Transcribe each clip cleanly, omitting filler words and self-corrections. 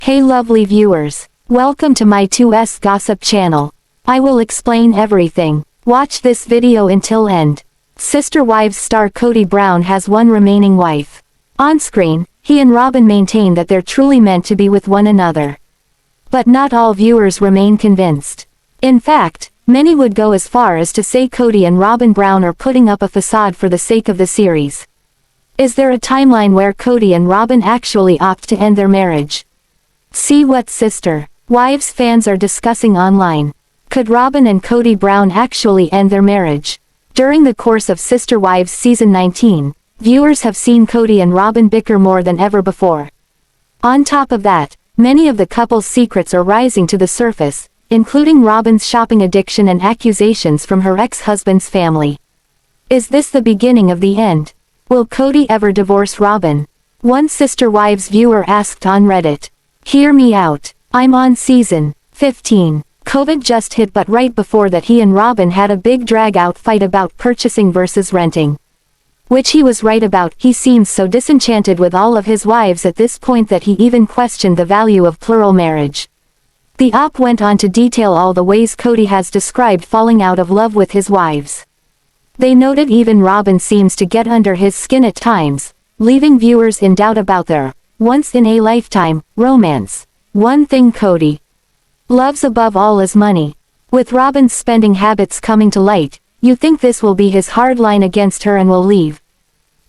Hey lovely viewers, welcome to my 2S Gossip channel. I will explain everything. Watch this video until end. Sister Wives star Kody Brown has one remaining wife. On screen, he and Robyn maintain that they're truly meant to be with one another. But not all viewers remain convinced. In fact, many would go as far as to say Kody and Robyn Brown are putting up a facade for the sake of the series. Is there a timeline where Kody and Robyn actually opt to end their marriage? See what Sister Wives fans are discussing online. Could Robyn and Kody Brown actually end their marriage? During the course of Sister Wives season 19, viewers have seen Kody and Robyn bicker more than ever before. On top of that, many of the couple's secrets are rising to the surface, including Robyn's shopping addiction and accusations from her ex-husband's family. Is this the beginning of the end? Will Kody ever divorce Robyn? One Sister Wives viewer asked on Reddit. Hear me out. I'm on season 15. COVID just hit, but right before that he and Robyn had a big drag-out fight about purchasing versus renting. Which he was right about. He seems so disenchanted with all of his wives at this point that he even questioned the value of plural marriage. The op went on to detail all the ways Kody has described falling out of love with his wives. They noted even Robyn seems to get under his skin at times, leaving viewers in doubt about their once-in-a-lifetime romance. One thing Kody loves above all is money. With Robyn's spending habits coming to light, you think this will be his hard line against her and will leave.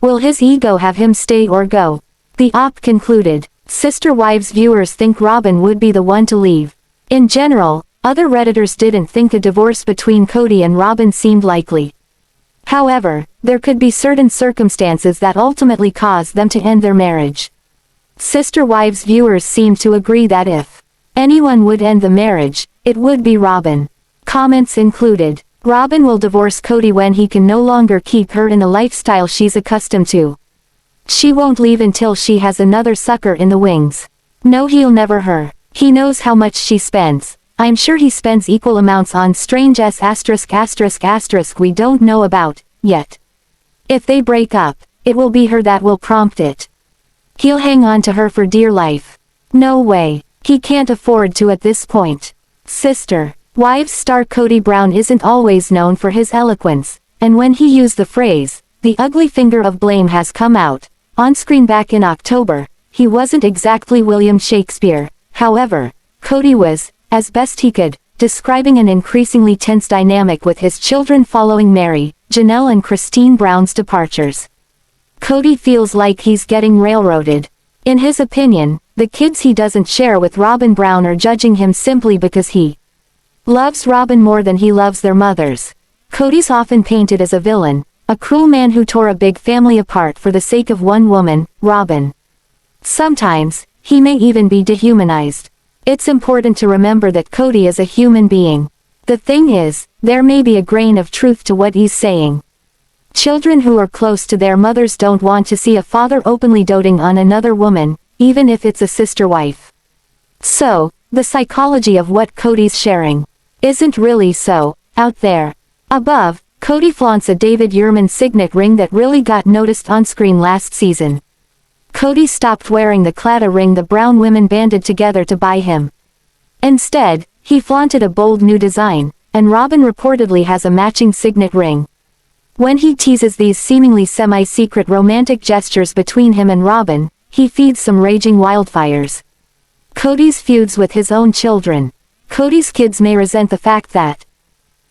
Will his ego have him stay or go? The op concluded. Sister Wives viewers think Robyn would be the one to leave. In general, other Redditors didn't think a divorce between Kody and Robyn seemed likely. However, there could be certain circumstances that ultimately cause them to end their marriage. Sister Wives viewers seem to agree that if anyone would end the marriage, it would be Robyn. Comments included, Robyn will divorce Kody when he can no longer keep her in the lifestyle she's accustomed to. She won't leave until she has another sucker in the wings. No, he'll never her. He knows how much she spends. I'm sure he spends equal amounts on strange **** we don't know about, yet. If they break up, it will be her that will prompt it. He'll hang on to her for dear life. No way. He can't afford to at this point. Sister Wives star Kody Brown isn't always known for his eloquence, and when he used the phrase, "the ugly finger of blame has come out," on screen back in October, he wasn't exactly William Shakespeare. However, Kody was, as best he could, describing an increasingly tense dynamic with his children following Meri, Janelle and Christine Brown's departures. Kody feels like he's getting railroaded. In his opinion, the kids he doesn't share with Robyn Brown are judging him simply because he loves Robyn more than he loves their mothers. Kody's often painted as a villain, a cruel man who tore a big family apart for the sake of one woman, Robyn. Sometimes, he may even be dehumanized. It's important to remember that Kody is a human being. The thing is, there may be a grain of truth to what he's saying. Children who are close to their mothers don't want to see a father openly doting on another woman, even if it's a sister wife. So, the psychology of what Kody's sharing isn't really so out there. Above, Kody flaunts a Devid signet ring that really got noticed on screen last season. Kody stopped wearing the Claddagh ring the Brown women banded together to buy him. Instead, he flaunted a bold new design, and Robyn reportedly has a matching signet ring. When he teases these seemingly semi-secret romantic gestures between him and Robyn, he feeds some raging wildfires. Kody's feuds with his own children. Kody's kids may resent the fact that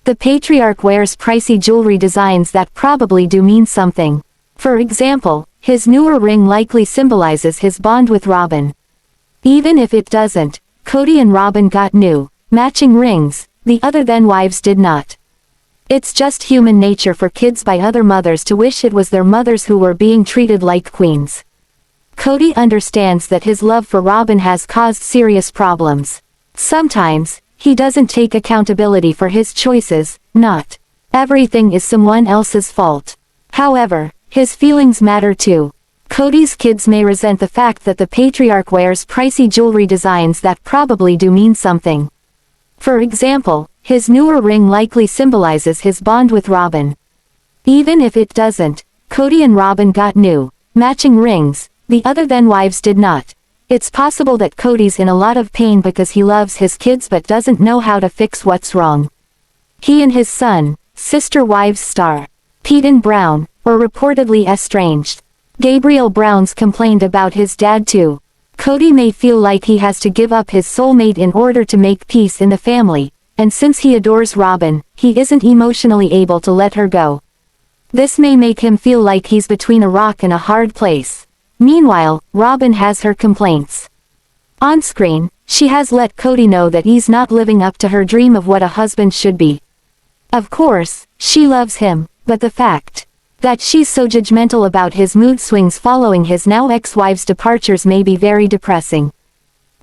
the patriarch wears pricey jewelry designs that probably do mean something. For example, his newer ring likely symbolizes his bond with Robyn. Even if it doesn't, Kody and Robyn got new, matching rings, the other then wives did not. It's just human nature for kids by other mothers to wish it was their mothers who were being treated like queens. Kody understands that his love for Robyn has caused serious problems. Sometimes, he doesn't take accountability for his choices. Not everything is someone else's fault. However, his feelings matter too. Kody's kids may resent the fact that the patriarch wears pricey jewelry designs that probably do mean something. For example, his newer ring likely symbolizes his bond with Robyn. Even if it doesn't, Kody and Robyn got new, matching rings, the other then wives did not. It's possible that Kody's in a lot of pain because he loves his kids but doesn't know how to fix what's wrong. He and his son, Sister Wives star Paedon Brown, were reportedly estranged. Gabriel Brown's complained about his dad too. Kody may feel like he has to give up his soulmate in order to make peace in the family, and since he adores Robyn, he isn't emotionally able to let her go. This may make him feel like he's between a rock and a hard place. Meanwhile, Robyn has her complaints. On screen, she has let Kody know that he's not living up to her dream of what a husband should be. Of course, she loves him, but the fact that she's so judgmental about his mood swings following his now ex-wife's departures may be very depressing.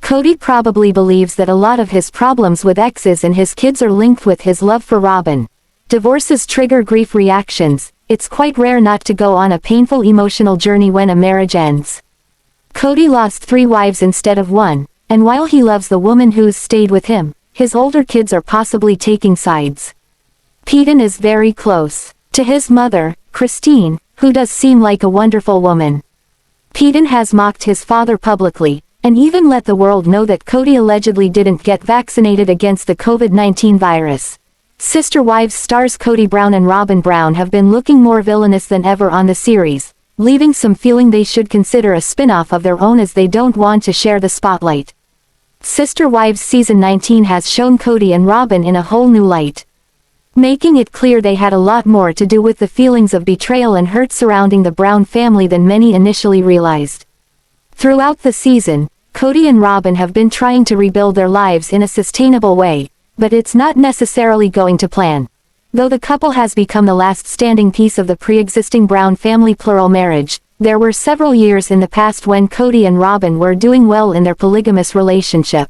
Kody probably believes that a lot of his problems with exes and his kids are linked with his love for Robyn. Divorces trigger grief reactions. It's quite rare not to go on a painful emotional journey when a marriage ends. Kody lost 3 wives instead of 1, and while he loves the woman who's stayed with him, his older kids are possibly taking sides. Paedon is very close to his mother, Christine, who does seem like a wonderful woman. Paedon has mocked his father publicly, and even let the world know that Kody allegedly didn't get vaccinated against the COVID-19 virus. Sister Wives stars Kody Brown and Robyn Brown have been looking more villainous than ever on the series, leaving some feeling they should consider a spin-off of their own as they don't want to share the spotlight. Sister Wives Season 19 has shown Kody and Robyn in a whole new light, making it clear they had a lot more to do with the feelings of betrayal and hurt surrounding the Brown family than many initially realized. Throughout the season, Kody and Robyn have been trying to rebuild their lives in a sustainable way, but it's not necessarily going to plan. Though the couple has become the last standing piece of the pre-existing Brown family plural marriage, there were several years in the past when Kody and Robyn were doing well in their polygamous relationship.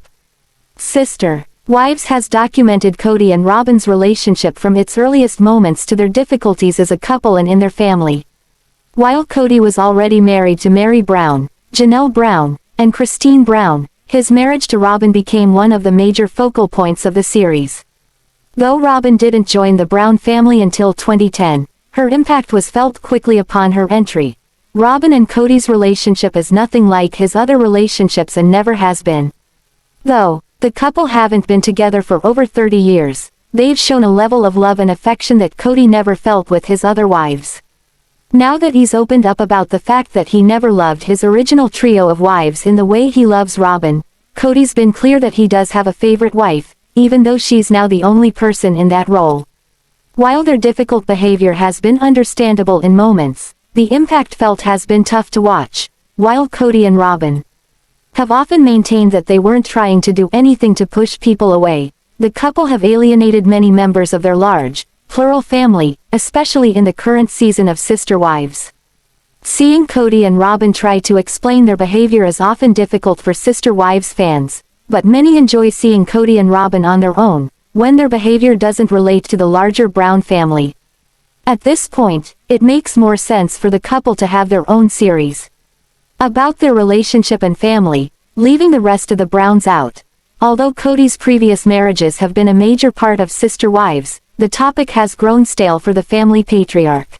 Sister Wives has documented Kody and Robyn's relationship from its earliest moments to their difficulties as a couple and in their family. While Kody was already married to Meri Brown, Janelle Brown, and Christine Brown, his marriage to Robyn became one of the major focal points of the series. Though Robyn didn't join the Brown family until 2010, her impact was felt quickly upon her entry. Robyn and Kody's relationship is nothing like his other relationships and never has been. Though the couple haven't been together for over 30 years, they've shown a level of love and affection that Kody never felt with his other wives. Now that he's opened up about the fact that he never loved his original trio of wives in the way he loves Robyn, Kody's been clear that he does have a favorite wife, even though she's now the only person in that role. While their difficult behavior has been understandable in moments, the impact felt has been tough to watch. While Kody and Robyn have often maintained that they weren't trying to do anything to push people away, the couple have alienated many members of their large, plural family, especially in the current season of Sister Wives. Seeing Kody and Robyn try to explain their behavior is often difficult for Sister Wives fans, but many enjoy seeing Kody and Robyn on their own, when their behavior doesn't relate to the larger Brown family. At this point, it makes more sense for the couple to have their own series about their relationship and family, leaving the rest of the Browns out. Although Kody's previous marriages have been a major part of Sister Wives, the topic has grown stale for the family patriarch.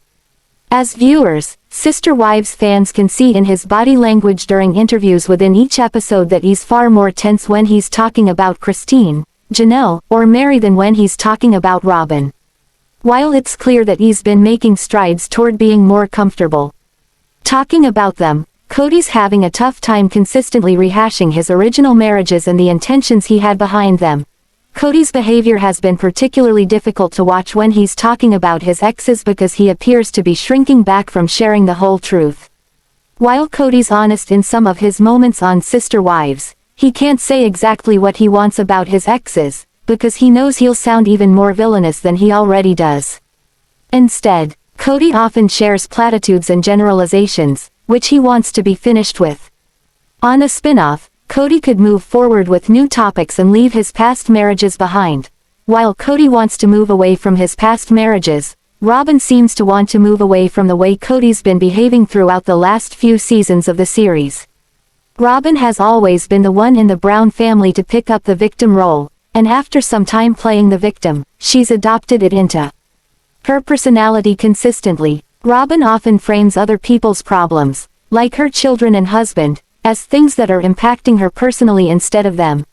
As viewers, Sister Wives fans can see in his body language during interviews within each episode that he's far more tense when he's talking about Christine, Janelle, or Meri than when he's talking about Robyn. While it's clear that he's been making strides toward being more comfortable talking about them, Kody's having a tough time consistently rehashing his original marriages and the intentions he had behind them. Kody's behavior has been particularly difficult to watch when he's talking about his exes because he appears to be shrinking back from sharing the whole truth. While Kody's honest in some of his moments on Sister Wives, he can't say exactly what he wants about his exes, because he knows he'll sound even more villainous than he already does. Instead, Kody often shares platitudes and generalizations, which he wants to be finished with. On a spin-off, Kody could move forward with new topics and leave his past marriages behind. While Kody wants to move away from his past marriages, Robyn seems to want to move away from the way Kody's been behaving throughout the last few seasons of the series. Robyn has always been the one in the Brown family to pick up the victim role, and after some time playing the victim, she's adopted it into her personality consistently. Robyn often frames other people's problems, like her children and husband, as things that are impacting her personally instead of them.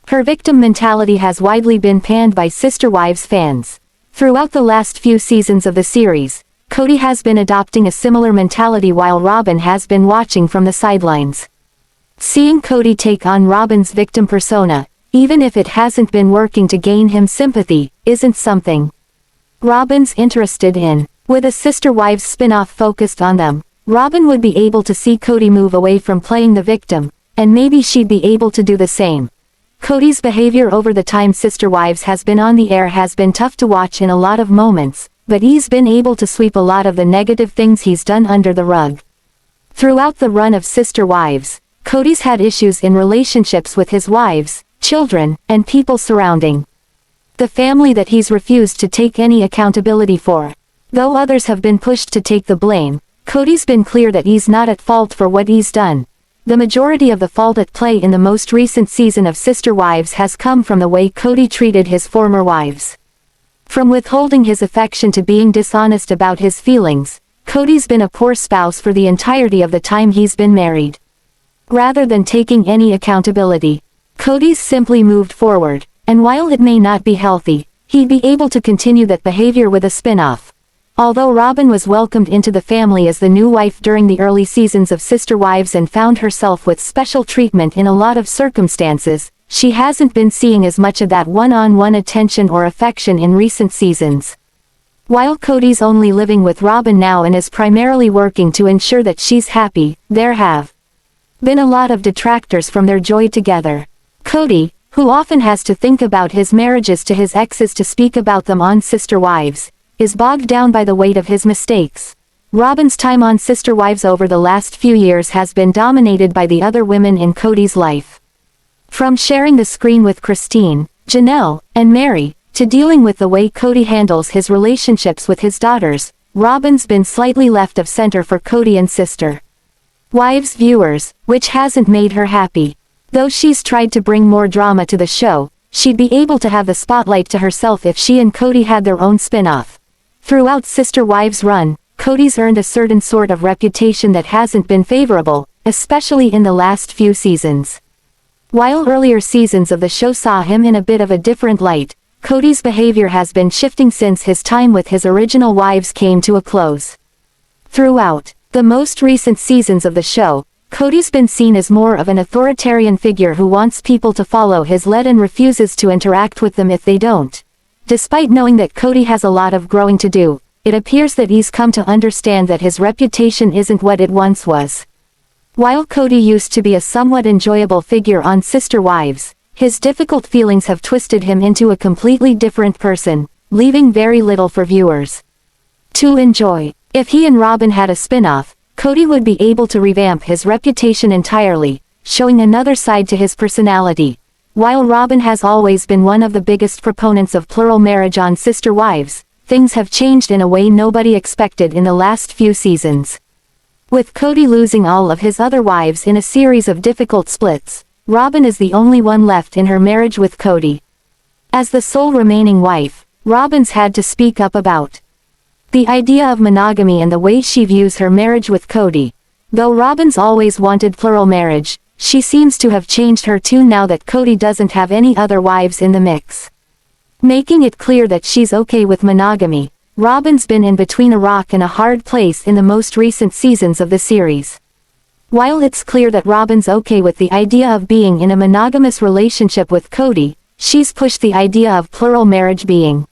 Her victim mentality has widely been panned by Sister Wives fans. Throughout the last few seasons of the series, Kody has been adopting a similar mentality while Robyn has been watching from the sidelines. Seeing Kody take on Robyn's victim persona, even if it hasn't been working to gain him sympathy, isn't something Robyn's interested in. With a Sister Wives spin-off focused on them, Robyn would be able to see Kody move away from playing the victim, and maybe she'd be able to do the same. Kody's behavior over the time Sister Wives has been on the air has been tough to watch in a lot of moments, but he's been able to sweep a lot of the negative things he's done under the rug. Throughout the run of Sister Wives, Kody's had issues in relationships with his wives, children, and people surrounding the family that he's refused to take any accountability for. Though others have been pushed to take the blame, Kody's been clear that he's not at fault for what he's done. The majority of the fault at play in the most recent season of Sister Wives has come from the way Kody treated his former wives. From withholding his affection to being dishonest about his feelings, Kody's been a poor spouse for the entirety of the time he's been married. Rather than taking any accountability, Kody's simply moved forward, and while it may not be healthy, he'd be able to continue that behavior with a spin-off. Although Robyn was welcomed into the family as the new wife during the early seasons of Sister Wives and found herself with special treatment in a lot of circumstances, she hasn't been seeing as much of that one-on-one attention or affection in recent seasons. While Kody's only living with Robyn now and is primarily working to ensure that she's happy, there have been a lot of detractors from their joy together. Kody, who often has to think about his marriages to his exes to speak about them on Sister Wives, is bogged down by the weight of his mistakes. Robyn's time on Sister Wives over the last few years has been dominated by the other women in Kody's life. From sharing the screen with Christine, Janelle, and Meri, to dealing with the way Kody handles his relationships with his daughters, Robyn's been slightly left of center for Kody and Sister Wives viewers, which hasn't made her happy. Though she's tried to bring more drama to the show, she'd be able to have the spotlight to herself if she and Kody had their own spin-off. Throughout Sister Wives' run, Kody's earned a certain sort of reputation that hasn't been favorable, especially in the last few seasons. While earlier seasons of the show saw him in a bit of a different light, Kody's behavior has been shifting since his time with his original wives came to a close. Throughout the most recent seasons of the show, Kody's been seen as more of an authoritarian figure who wants people to follow his lead and refuses to interact with them if they don't. Despite knowing that Kody has a lot of growing to do, it appears that he's come to understand that his reputation isn't what it once was. While Kody used to be a somewhat enjoyable figure on Sister Wives, his difficult feelings have twisted him into a completely different person, leaving very little for viewers to enjoy. If he and Robyn had a spin-off, Kody would be able to revamp his reputation entirely, showing another side to his personality. While Robyn has always been one of the biggest proponents of plural marriage on Sister Wives, things have changed in a way nobody expected in the last few seasons. With Kody losing all of his other wives in a series of difficult splits, Robyn is the only one left in her marriage with Kody. As the sole remaining wife, Robyn's had to speak up about the idea of monogamy and the way she views her marriage with Kody. Though Robyn's always wanted plural marriage, she seems to have changed her tune now that Kody doesn't have any other wives in the mix. Making it clear that she's okay with monogamy, Robyn's been in between a rock and a hard place in the most recent seasons of the series. While it's clear that Robyn's okay with the idea of being in a monogamous relationship with Kody, she's pushed the idea of plural marriage being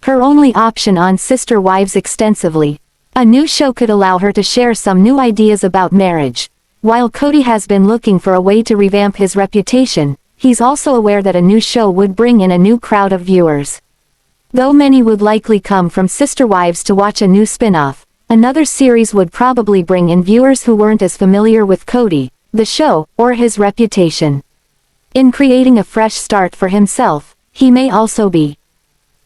her only option on Sister Wives extensively. A new show could allow her to share some new ideas about marriage. While Kody has been looking for a way to revamp his reputation, he's also aware that a new show would bring in a new crowd of viewers. Though many would likely come from Sister Wives to watch a new spin-off, another series would probably bring in viewers who weren't as familiar with Kody, the show, or his reputation. In creating a fresh start for himself, he may also be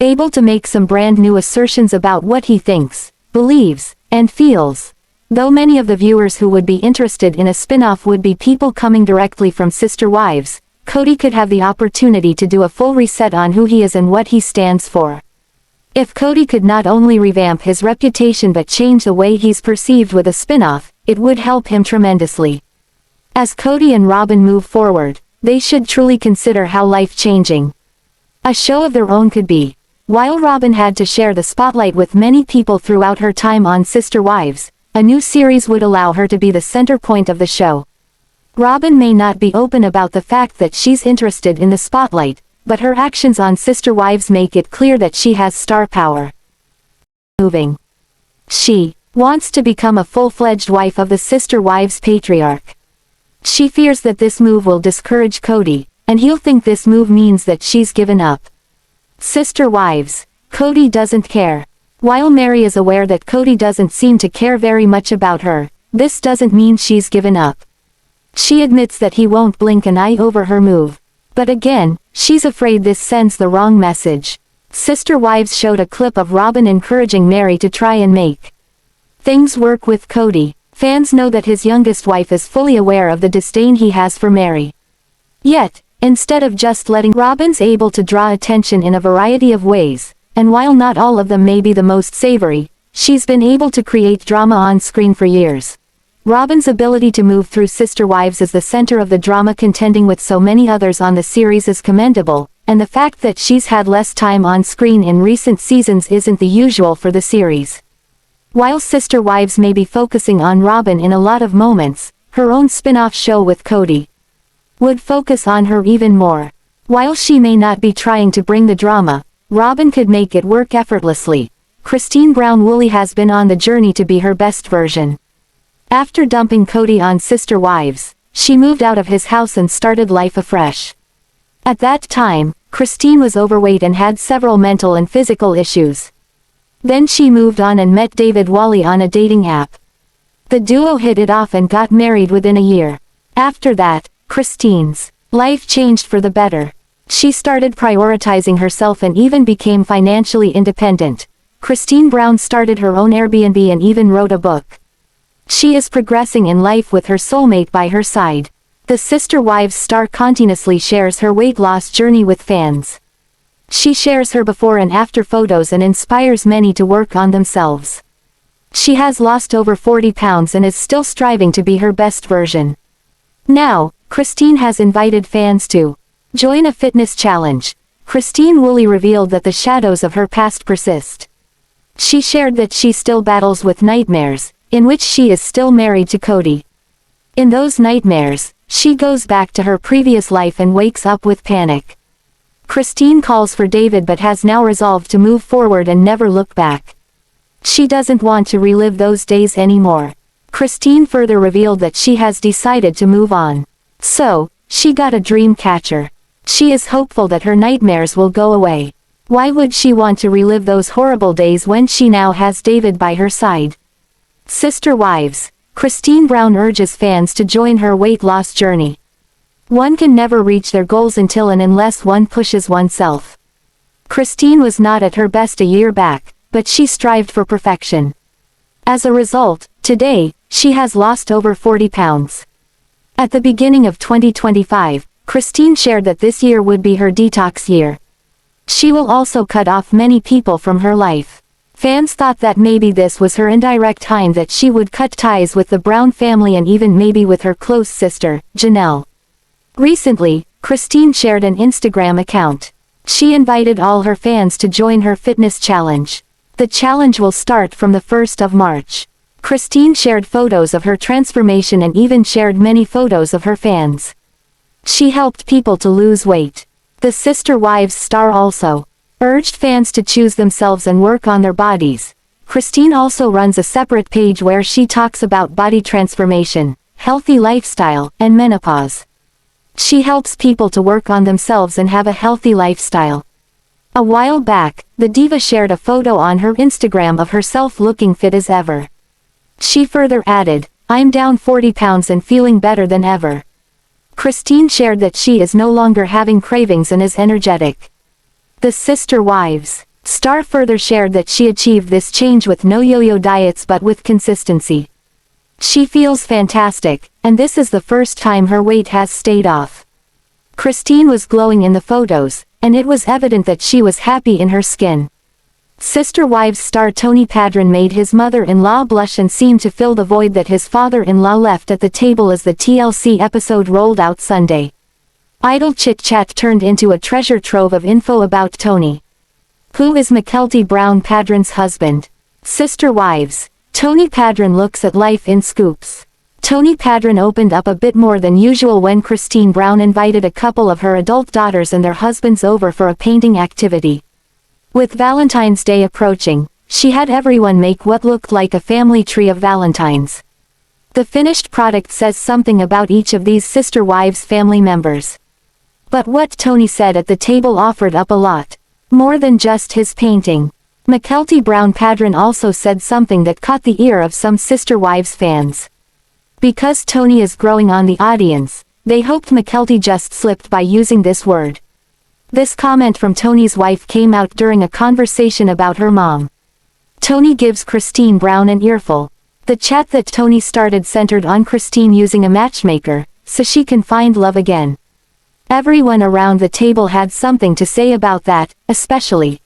able to make some brand new assertions about what he thinks, believes, and feels. Though many of the viewers who would be interested in a spin-off would be people coming directly from Sister Wives, Kody could have the opportunity to do a full reset on who he is and what he stands for. If Kody could not only revamp his reputation but change the way he's perceived with a spin-off, it would help him tremendously. As Kody and Robyn move forward, they should truly consider how life-changing a show of their own could be. While Robyn had to share the spotlight with many people throughout her time on Sister Wives, a new series would allow her to be the center point of the show. Robyn may not be open about the fact that she's interested in the spotlight, but her actions on Sister Wives make it clear that she has star power. Moving. She wants to become a full-fledged wife of the Sister Wives patriarch. She fears that this move will discourage Kody, and he'll think this move means that she's given up. Sister Wives. Kody doesn't care. While Meri is aware that Kody doesn't seem to care very much about her, this doesn't mean she's given up. She admits that he won't blink an eye over her move. But again, she's afraid this sends the wrong message. Sister Wives showed a clip of Robyn encouraging Meri to try and make things work with Kody. Fans know that his youngest wife is fully aware of the disdain he has for Meri. Yet, instead of just letting Robyn's able to draw attention in a variety of ways, and while not all of them may be the most savory, she's been able to create drama on screen for years. Robyn's ability to move through Sister Wives as the center of the drama contending with so many others on the series is commendable, and the fact that she's had less time on screen in recent seasons isn't the usual for the series. While Sister Wives may be focusing on Robyn in a lot of moments, her own spin-off show with Kody would focus on her even more. While she may not be trying to bring the drama, Robyn could make it work effortlessly. Christine Brown Woolley has been on the journey to be her best version. After dumping Kody on Sister Wives, she moved out of his house and started life afresh. At that time, Christine was overweight and had several mental and physical issues. Then she moved on and met Devid on a dating app. The duo hit it off and got married within a year. After that, Christine's life changed for the better. She started prioritizing herself and even became financially independent. Christine Brown started her own Airbnb and even wrote a book. She is progressing in life with her soulmate by her side. The Sister Wives star continuously shares her weight loss journey with fans. She shares her before and after photos and inspires many to work on themselves. She has lost over 40 pounds and is still striving to be her best version. Now, Christine has invited fans to join a fitness challenge. Christine Woolley revealed that the shadows of her past persist. She shared that she still battles with nightmares, in which she is still married to Kody. In those nightmares, she goes back to her previous life and wakes up with panic. Christine calls for Devid but has now resolved to move forward and never look back. She doesn't want to relive those days anymore. Christine further revealed that she has decided to move on. So, she got a dream catcher. She is hopeful that her nightmares will go away. Why would she want to relive those horrible days when she now has Devid by her side? Sister Wives. Christine Brown urges fans to join her weight loss journey. One can never reach their goals until and unless one pushes oneself. Christine was not at her best a year back, but she strived for perfection. As a result, today, she has lost over 40 pounds. At the beginning of 2025, Christine shared that this year would be her detox year. She will also cut off many people from her life. Fans thought that maybe this was her indirect hint that she would cut ties with the Brown family and even maybe with her close sister, Janelle. Recently, Christine shared an Instagram account. She invited all her fans to join her fitness challenge. The challenge will start from the 1st of March. Christine shared photos of her transformation and even shared many photos of her fans. She helped people to lose weight. The Sister Wives star also urged fans to choose themselves and work on their bodies. Christine also runs a separate page where she talks about body transformation, healthy lifestyle, and menopause. She helps people to work on themselves and have a healthy lifestyle. A while back, the diva shared a photo on her Instagram of herself looking fit as ever. She further added, "I'm down 40 pounds and feeling better than ever." Christine shared that she is no longer having cravings and is energetic. The Sister Wives star further shared that she achieved this change with no yo-yo diets but with consistency. She feels fantastic, and this is the first time her weight has stayed off. Christine was glowing in the photos, and it was evident that she was happy in her skin. Sister Wives star Tony Paedon made his mother-in-law blush and seemed to fill the void that his father-in-law left at the table as the TLC episode rolled out Sunday. Idle chit-chat turned into a treasure trove of info about Tony. Who is Mykelti Brown, Paedon's husband? Sister Wives. Tony Paedon looks at life in scoops. Tony Paedon opened up a bit more than usual when Christine Brown invited a couple of her adult daughters and their husbands over for a painting activity. With Valentine's Day approaching, she had everyone make what looked like a family tree of valentines. The finished product says something about each of these sister wives' family members. But what Tony said at the table offered up a lot more than just his painting. Mykelti Brown Paedon also said something that caught the ear of some sister wives fans. Because Tony is growing on the audience, they hoped Mykelti just slipped by using this word. This comment from Tony's wife came out during a conversation about her mom. Tony gives Christine Brown an earful. The chat that Tony started centered on Christine using a matchmaker, so she can find love again. Everyone around the table had something to say about that, especially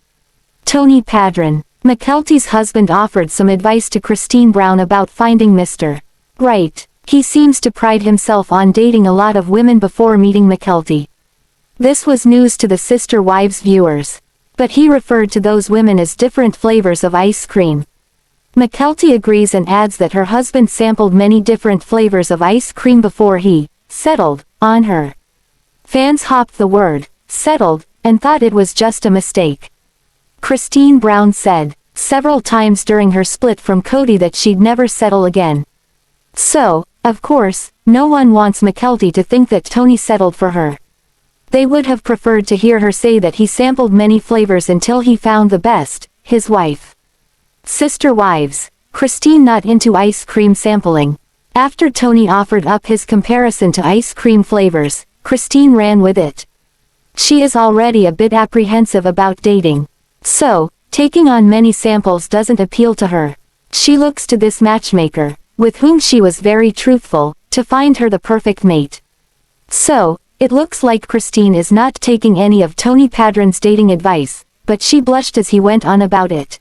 Tony Paedon. Mykelti's husband offered some advice to Christine Brown about finding Mr. Right. He seems to pride himself on dating a lot of women before meeting Mykelti. This was news to the sister wives viewers. But he referred to those women as different flavors of ice cream. Mykelti agrees and adds that her husband sampled many different flavors of ice cream before he settled on her. Fans hopped the word settled and thought it was just a mistake. Christine Brown said several times during her split from Kody that she'd never settle again. So, of course, no one wants Mykelti to think that Tony settled for her. They would have preferred to hear her say that he sampled many flavors until he found the best, his wife. Sister Wives. Christine not into ice cream sampling. After Tony offered up his comparison to ice cream flavors, Christine ran with it. She is already a bit apprehensive about dating. So, taking on many samples doesn't appeal to her. She looks to this matchmaker, with whom she was very truthful, to find her the perfect mate. So, it looks like Christine is not taking any of Tony Paedon's dating advice, but she blushed as he went on about it.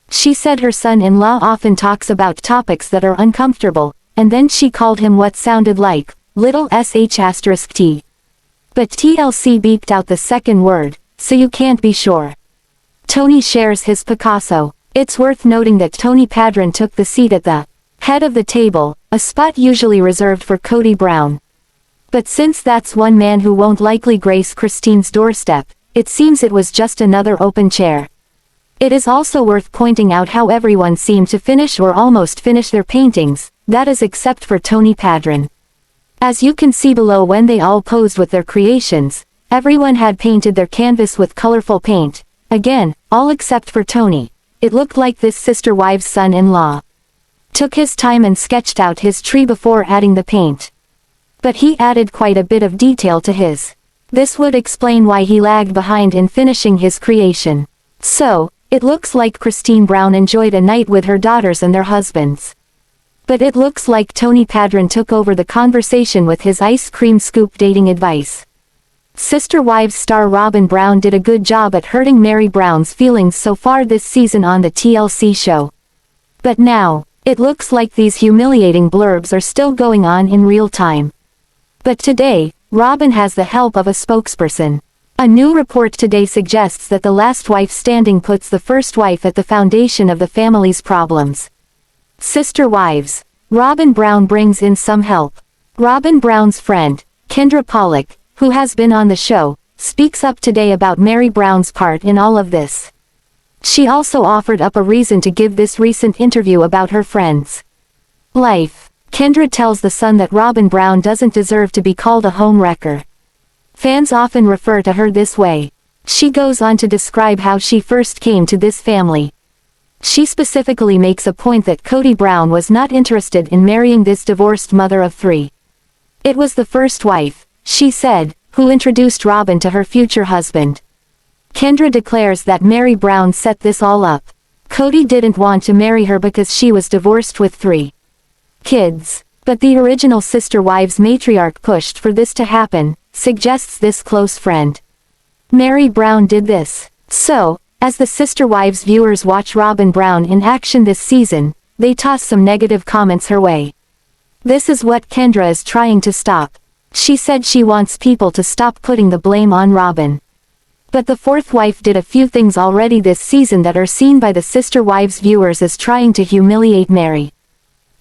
She said her son-in-law often talks about topics that are uncomfortable, and then she called him what sounded like little sh*t. But TLC beeped out the second word, so you can't be sure. Tony shares his Picasso. It's worth noting that Tony Paedon took the seat at the head of the table, a spot usually reserved for Kody Brown. But since that's one man who won't likely grace Christine's doorstep, it seems it was just another open chair. It is also worth pointing out how everyone seemed to finish or almost finish their paintings, that is except for Tony Paedon. As you can see below, when they all posed with their creations, everyone had painted their canvas with colorful paint. Again, all except for Tony. It looked like this sister wives' son-in-law took his time and sketched out his tree before adding the paint. But he added quite a bit of detail to his. This would explain why he lagged behind in finishing his creation. So, it looks like Christine Brown enjoyed a night with her daughters and their husbands. But it looks like Tony Paedon took over the conversation with his ice cream scoop dating advice. Sister Wives star Robyn Brown did a good job at hurting Meri Brown's feelings so far this season on the TLC show. But now, it looks like these humiliating blurbs are still going on in real time. But today, Robyn has the help of a spokesperson. A new report today suggests that the last wife standing puts the first wife at the foundation of the family's problems. Sister Wives. Robyn Brown brings in some help. Robyn Brown's friend, Kendra Pollock, who has been on the show, speaks up today about Meri Brown's part in all of this. She also offered up a reason to give this recent interview about her friend's life. Kendra tells The Sun that Robyn Brown doesn't deserve to be called a homewrecker. Fans often refer to her this way. She goes on to describe how she first came to this family. She specifically makes a point that Kody Brown was not interested in marrying this divorced mother of three. It was the first wife, she said, who introduced Robyn to her future husband. Kendra declares that Meri Brown set this all up. Kody didn't want to marry her because she was divorced with 3 kids. But the original Sister Wives matriarch pushed for this to happen, suggests this close friend. Meri Brown did this. So, As the Sister Wives viewers watch Robyn Brown in action this season, they toss some negative comments her way. This is what Kendra is trying to stop. She said she wants people to stop putting the blame on Robyn. But the fourth wife did a few things already this season that are seen by the Sister Wives viewers as trying to humiliate Meri.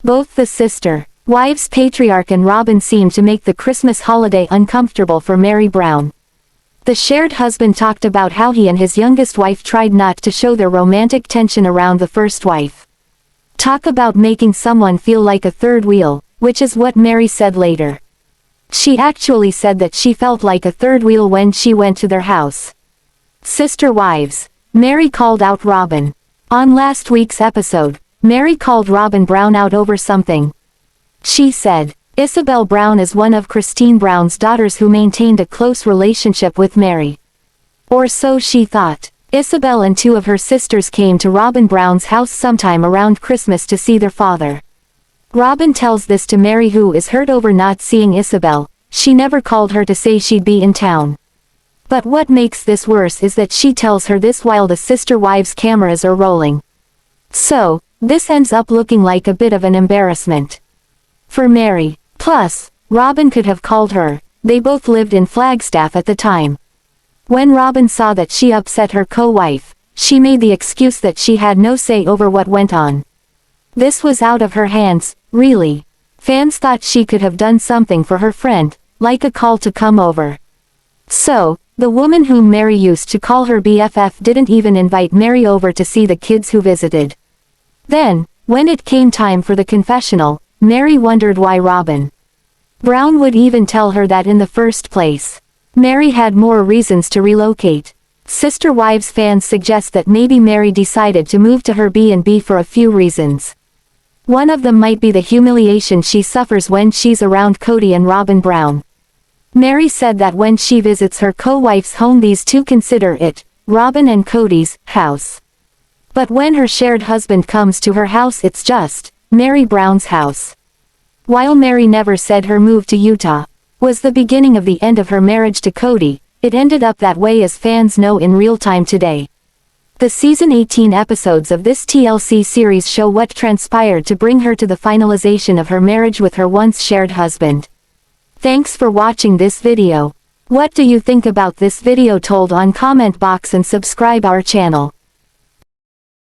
Both the Sister Wives patriarch and Robyn seemed to make the Christmas holiday uncomfortable for Meri Brown. The shared husband talked about how he and his youngest wife tried not to show their romantic tension around the first wife. Talk about making someone feel like a third wheel, which is what Meri said later. She actually said that she felt like a third wheel when she went to their house. Sister Wives. Meri called out Robyn. On last week's episode, Meri called Robyn Brown out over something. She said, Ysabel Brown is one of Christine Brown's daughters who maintained a close relationship with Meri. Or so she thought. Ysabel and two of her sisters came to Robyn Brown's house sometime around Christmas to see their father. Robyn tells this to Meri, who is hurt over not seeing Ysabel. She never called her to say she'd be in town. But what makes this worse is that she tells her this while the Sister Wives cameras are rolling. So, this ends up looking like a bit of an embarrassment for Meri. Plus, Robyn could have called her. They both lived in Flagstaff at the time. When Robyn saw that she upset her co-wife, she made the excuse that she had no say over what went on. This was out of her hands, really. Fans thought she could have done something for her friend, like a call to come over. So, the woman whom Meri used to call her BFF didn't even invite Meri over to see the kids who visited. Then, when it came time for the confessional, Meri wondered why Robyn Brown would even tell her that in the first place. Meri had more reasons to relocate. Sister Wives fans suggest that maybe Meri decided to move to her B&B for a few reasons. One of them might be the humiliation she suffers when she's around Kody and Robyn Brown. Meri said that when she visits her co-wife's home, these two consider it Robyn and Kody's house. But when her shared husband comes to her house, it's just Meri Brown's house. While Meri never said her move to Utah was the beginning of the end of her marriage to Kody, it ended up that way, as fans know in real time today. The season 18 episodes of this TLC series show what transpired to bring her to the finalization of her marriage with her once shared husband. Thanks for watching this video. What do you think about this video? Told on comment box and subscribe our channel.